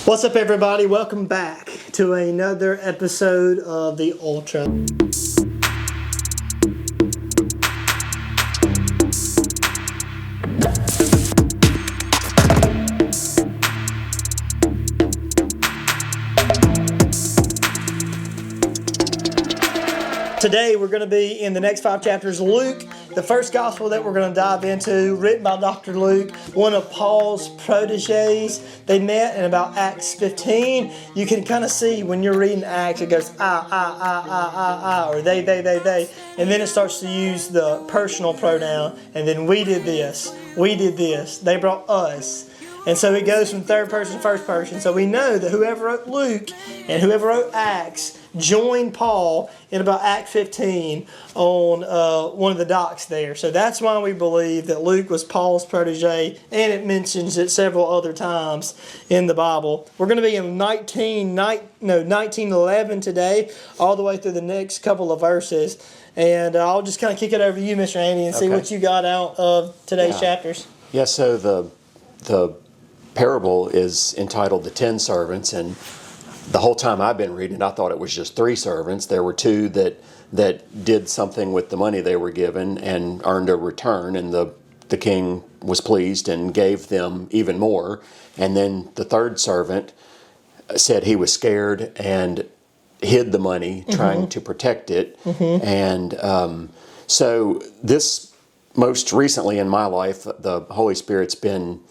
What's up, everybody? Welcome back to another episode of the Ultra. Today we're going to be in the next 5 chapters of Luke. The first gospel that we're going to dive into, written by Dr. Luke, one of Paul's proteges. They met in about Acts 15. You can kind of see when you're reading Acts, it goes I, or they, and then it starts to use the personal pronoun, and then we did this, they brought us. And so it goes from third person to first person. So we know that whoever wrote Luke and whoever wrote Acts joined Paul in about Act 15 on one of the docks there. So that's why we believe that Luke was Paul's protege, and it mentions it several other times in the Bible. We're going to be in 1911 today, all the way through the next couple of verses. And I'll just kind of kick it over to you, Mr. Andy, and see what you got out of today's chapters. Yeah, so the parable is entitled The 10 Servants, and the whole time I've been reading, I thought it was just 3 servants. There were 2 that did something with the money they were given and earned a return, and the king was pleased and gave them even more. And then the 3rd servant said he was scared and hid the money, trying to protect it. And so this, most recently in my life, the Holy Spirit's been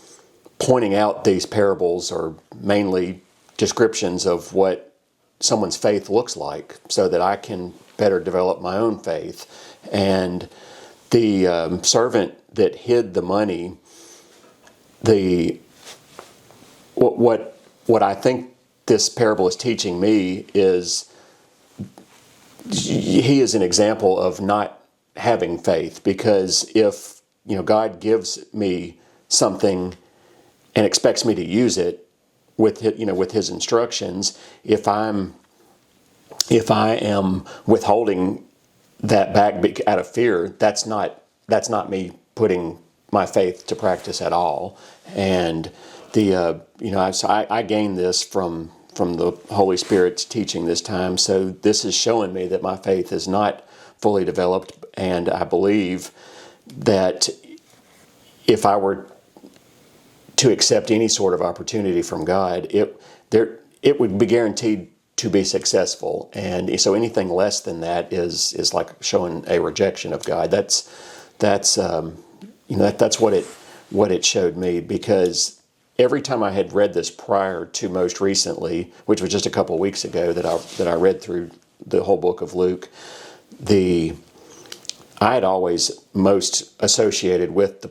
pointing out these parables, or mainly descriptions of what someone's faith looks like, so that I can better develop my own faith. And the servant that hid the money, what I think this parable is teaching me is he is an example of not having faith, because if God gives me something and expects me to use it with His instructions, if I am withholding that back out of fear, that's not me putting my faith to practice at all. And I gained this from the Holy Spirit's teaching this time. So this is showing me that my faith is not fully developed, and I believe that if I were to accept any sort of opportunity from God, it would be guaranteed to be successful. And so anything less than that is like showing a rejection of God. That's what it showed me, because every time I had read this prior to most recently, which was just a couple of weeks ago that I read through the whole book of Luke, I had always most associated with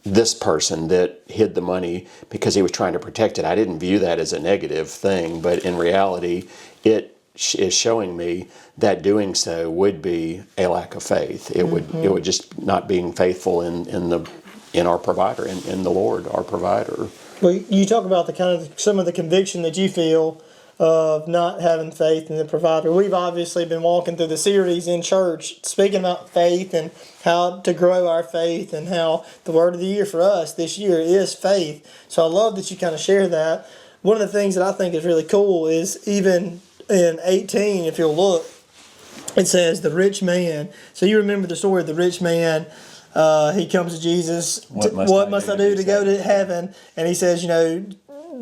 this person that hid the money because he was trying to protect it. I didn't view that as a negative thing, but in reality, it is showing me that doing so would be a lack of faith. It would just not being faithful in our provider, in the Lord, our provider. Well, you talk about some of the conviction that you feel of not having faith in the provider. We've obviously been walking through the series in church, speaking about faith and how to grow our faith, and how the word of the year for us this year is faith. So I love that you kind of share that. One of the things that I think is really cool is even in 18, if you'll look, it says the rich man. So you remember the story of the rich man. He comes to Jesus. What must I do to go to heaven? And he says,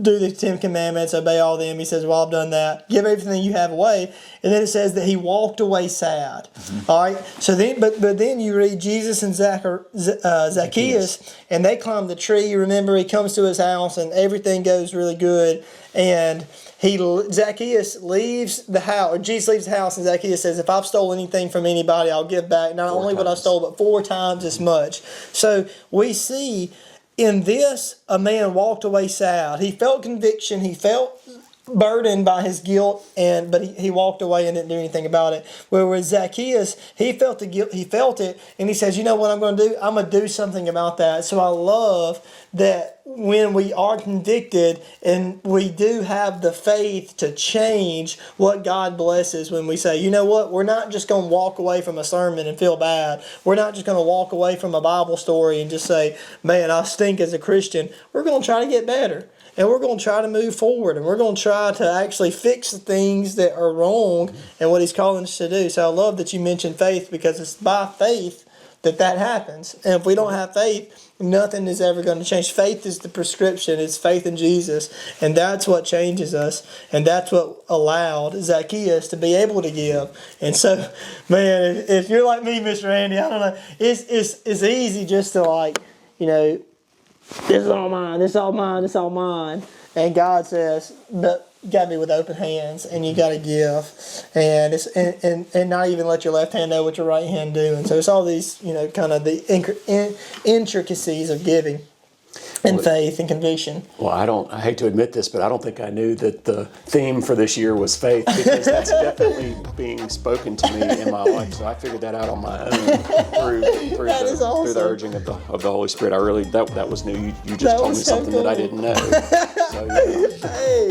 do the 10 commandments, obey all them. He says, well, I've done that. Give everything you have away. And then it says that he walked away sad. All right. So then, but then you read Jesus and Zacchaeus, and they climb the tree. You remember, he comes to his house, and everything goes really good. And Zacchaeus leaves the house, or Jesus leaves the house, and Zacchaeus says, if I've stolen anything from anybody, I'll give back not only what I stole, but 4 times as much. So we see in this, a man walked away sad. He felt conviction. He felt burdened by his guilt, but he walked away and didn't do anything about it. Whereas Zacchaeus, he felt the guilt, he felt it, and he says, you know what I'm going to do? I'm going to do something about that. So I love that when we are convicted and we do have the faith to change what God blesses, when we say, you know what, we're not just going to walk away from a sermon and feel bad. We're not just going to walk away from a Bible story and just say, man, I stink as a Christian. We're going to try to get better. and we're going to try to move forward, and we're going to try to actually fix the things that are wrong and what He's calling us to do. So I love that you mentioned faith, because it's by faith that happens. And if we don't have faith, nothing is ever going to change. Faith is the prescription. It's faith in Jesus. And that's what changes us. And that's what allowed Zacchaeus to be able to give. And so, man, if you're like me, Mr. Andy, I don't know, it's easy just to, like, you know, this is all mine, this is all mine, this is all mine. And God says, but you got to be with open hands, and you got to give, and it's and not even let your left hand know what your right hand doing. So it's all these, you know, kind of the intricacies of giving, and faith and conviction. Well, I hate to admit this, but I don't think I knew that the theme for this year was faith, because that's definitely being spoken to me in my life. So I figured that out on my own through the urging of the Holy Spirit. I really that was new. You just told me something that I didn't know. So, yeah. Hey,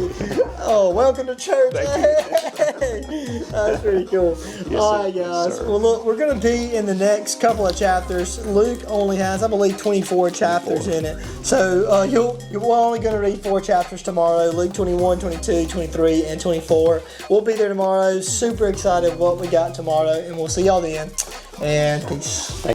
welcome to church. Hey. That's pretty cool. Yes, All right, guys. sir. Well, look, we're going to be in the next couple of chapters. Luke only has, I believe, 24 chapters in it. So we're only going to read 4 chapters tomorrow. Luke 21, 22, 23, and 24. We'll be there tomorrow. Super excited what we got tomorrow, and we'll see y'all then. And peace.